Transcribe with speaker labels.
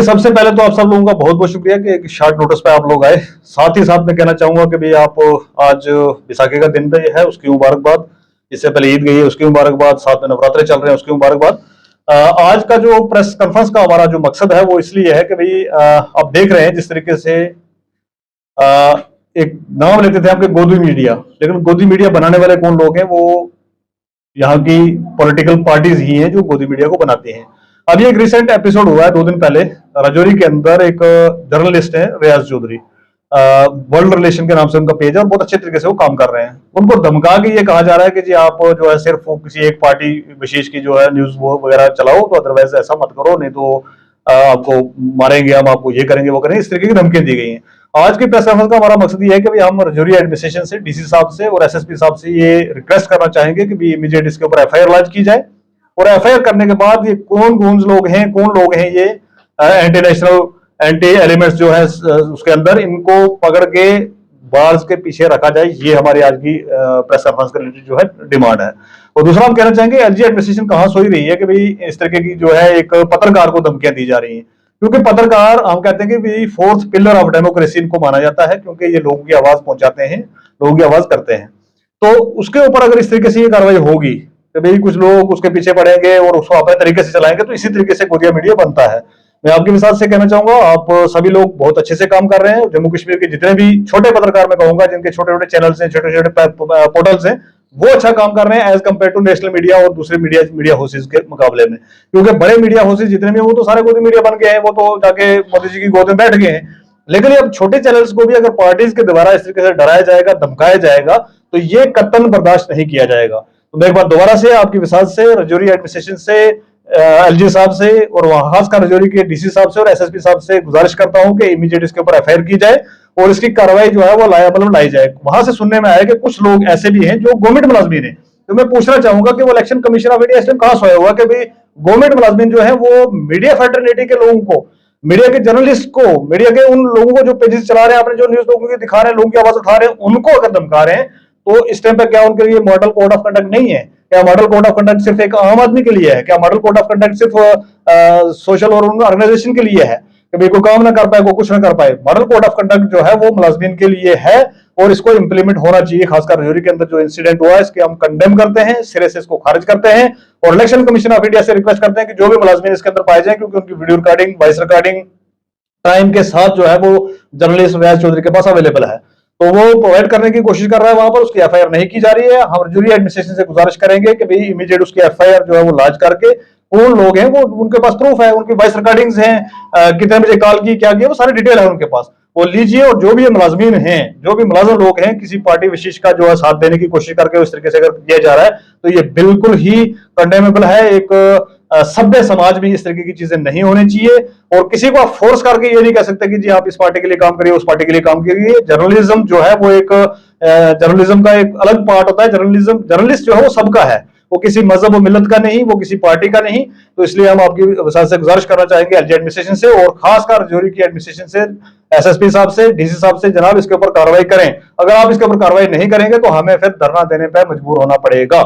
Speaker 1: सबसे पहले तो आप सब लोगों का बहुत बहुत शुक्रिया कि एक शॉर्ट नोटिस पे आप लोग आए। साथ ही साथ मैं कहना चाहूंगा कि भाई आप आज विसाखी का दिन पे है, उसकी मुबारकबाद। इससे पहले ईद गई है, उसकी मुबारकबाद। साथ में नवरात्रे चल रहे हैं, उसकी मुबारकबाद। आज का जो प्रेस कॉन्फ्रेंस का हमारा जो मकसद है वो इसलिए है कि भाई आप देख रहे हैं जिस तरीके से एक नाम लेते थे आपके गोदी मीडिया, लेकिन गोदी मीडिया बनाने वाले कौन लोग हैं? वो यहाँ की पॉलिटिकल पार्टीज ही हैं जो गोदी मीडिया को बनाती हैं। अभी एक रिसेंट एपिसोड हुआ है 2 दिन पहले, राजौरी के अंदर एक जर्नलिस्ट है रियाज चौधरी, वर्ल्ड रिलेशन के नाम से उनका पेज है और बहुत अच्छे तरीके से वो काम कर रहे हैं। उनको धमका के ये कहा जा रहा है कि जी आप जो है सिर्फ किसी एक पार्टी विशेष की जो है न्यूज वो वगैरह चलाओ, तो अदरवाइज ऐसा मत करो, नहीं तो आपको मारेंगे, हम आपको ये करेंगे वो करेंगे, इस तरीके की धमकियां दी गई हैं। आज की प्रेस कॉन्फ्रेंस का हमारा मकसद ये है कि भाई हम राजौरी एडमिनिस्ट्रेशन से, डीसी साहब से और एसएसपी साहब से ये रिक्वेस्ट करना चाहेंगे कि भी इमीडिएट इसके ऊपर एफआईआर लॉन्च की जाए। और एफआईआर करने के बाद ये कौन लोग हैं ये एंटी नेशनल, एंटी एलिमेंट्स जो है उसके अंदर, इनको पकड़ के बार्स के पीछे रखा जाए। ये हमारी आज की प्रेस कॉन्फ्रेंस का जो है डिमांड है। और दूसरा हम कहना चाहेंगे एलजी एडमिनिस्ट्रेशन कहां सोई रही है कि भाई इस तरीके की जो है एक पत्रकार को धमकियां दी जा रही हैं, क्योंकि पत्रकार हम कहते हैं कि भाई फोर्थ पिलर ऑफ डेमोक्रेसी इनको माना जाता है, क्योंकि ये लोगों की आवाज पहुंचाते हैं, लोगों की आवाज करते हैं। तो उसके ऊपर अगर इस तरीके से ये कार्रवाई होगी तो भाई कुछ लोग उसके पीछे पड़ेंगे और उसको अपने तरीके से चलाएंगे, तो इसी तरीके से गोदिया मीडिया बनता है। मैं आपके मिसाल से कहना चाहूंगा, आप सभी लोग बहुत अच्छे से काम कर रहे हैं। जम्मू कश्मीर के जितने भी छोटे पत्रकार मैं कहूंगा, जिनके छोटे छोटे चैनल्स हैं, छोटे छोटे पोर्टल्स हैं, वो अच्छा काम कर रहे हैं as compare to national media और दूसरे मीडिया हाउसेज के मुकाबले में। क्योंकि बड़े मीडिया हाउसेज जितने भी वो तो सारे गोदी मीडिया बन गए हैं, वो तो जाके मोदी जी की गोद में बैठ गए हैं। लेकिन अब छोटे चैनल्स को भी अगर पार्टीज के द्वारा इस तरीके से डराया जाएगा, धमकाया जाएगा, तो ये कतई बर्दाश्त नहीं किया जाएगा। तो मैं एक बार दोबारा से आपकी विसाल से, राजौरी एडमिनिस्ट्रेशन से, एलजी साहब से और वहां खासकर राजौरी के डीसी साहब से और एसएसपी साहब से गुजारिश करता हूं कि इमीडिएट इसके ऊपर एफआईआर की जाए और इसकी कार्रवाई जो है वो लाई जाए। वहां से सुनने में आया कि कुछ लोग ऐसे भी हैं जो गवर्नमेंट मुलाजमीन है। तो मैं पूछना चाहूंगा कि वो इलेक्शन कमीशन ऑफ इंडिया इस टाइम कहां सोया हुआ कि भाई गवर्नमेंट मुलाजमीन जो है वो मीडिया फैटर्निटी के लोगों को, मीडिया के जर्नलिस्ट को, मीडिया के उन लोगों को जो पेजेस चला रहे हैं, आपने जो न्यूज लोगों की दिखा रहे हैं, लोगों की आवाज उठा रहे हैं, उनको अगर धमका रहे हैं, तो इस टाइम पे क्या उनके लिए मॉडल कोड ऑफ कंडक्ट नहीं है? क्या मॉडल कोड ऑफ कंडक्ट सिर्फ एक आम आदमी के लिए है? क्या मॉडल कोड ऑफ कंडक्ट सिर्फ सोशल और ऑर्गेनाइजेशन के लिए है कि भाई कोई काम ना कर पाए, कोई कुछ ना कर पाए? मॉडल कोड ऑफ कंडक्ट जो है वो मुलाजमीन के लिए है और इसको इंप्लीमेंट होना चाहिए। खासकर राजौरी के अंदर जो इंसिडेंट हुआ है, इसके हम कंडेम करते हैं, सिरे से इसको खारिज करते हैं और इलेक्शन कमीशन ऑफ इंडिया से रिक्वेस्ट करते हैं कि जो भी मुलाजमीन इसके अंदर पाए जाए, क्योंकि उनकी video recording, voice recording time के साथ जो है वो जर्नलिस्ट रियाज चौधरी के पास अवेलेबल है, तो वो प्रोवाइड करने की कोशिश कर रहा है। वहां पर उसकी एफआईआर नहीं की जा रही है। हम राजौरी एडमिनिस्ट्रेशन से गुजारिश करेंगे कि भाई इमीडिएट उसकी एफआईआर जो है वो लॉन्च करके, कौन लोग हैं वो, उनके पास प्रूफ है, उनकी वॉइस रिकॉर्डिंग्स हैं, कितने बजे कॉल की, क्या किया, वो सारी डिटेल है उनके पास, वो लीजिए। और जो भी मुलाजमीन हैं, जो भी मुलाजिम लोग हैं, किसी पार्टी विशेष का जो है साथ देने की कोशिश करके इस तरीके से अगर किया जा रहा है, तो ये बिल्कुल ही कंडेमेबल है। एक सभ्य समाज में इस तरीके की चीजें नहीं होनी चाहिए और किसी को आप फोर्स करके ये नहीं कह सकते कि जी आप इस पार्टी के लिए काम करिए, उस पार्टी के लिए काम करिए। जर्नलिज्म जो है वो एक जर्नलिज्म का एक अलग पार्ट होता है। जर्नलिस्ट जो है वो सबका है, वो किसी मजहब और मिलत का नहीं, वो किसी पार्टी का नहीं। तो इसलिए हम आपकी वजह से गुजारिश करना चाहेंगे एलजी एडमिनिस्ट्रेशन से और खासकर राजौरी की एडमिनिस्ट्रेशन से, एसएसपी साहब से, डीसी साहब से, जनाब इसके ऊपर कार्रवाई करें। अगर आप इसके ऊपर कार्रवाई नहीं करेंगे तो हमें फिर धरना देने पर मजबूर होना पड़ेगा।